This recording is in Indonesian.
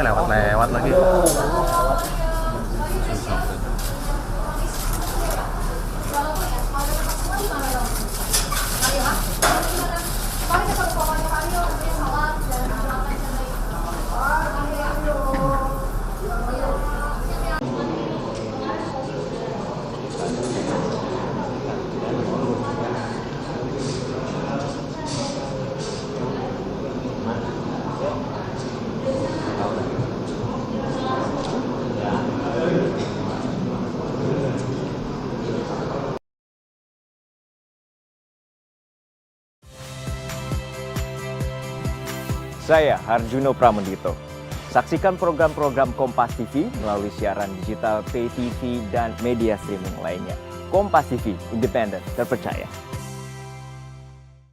lewat-lewat lagi. Saya Harjuno Pramendito. Saksikan program-program Kompas TV melalui siaran digital, pay TV, dan media streaming lainnya. Kompas TV, independen, terpercaya.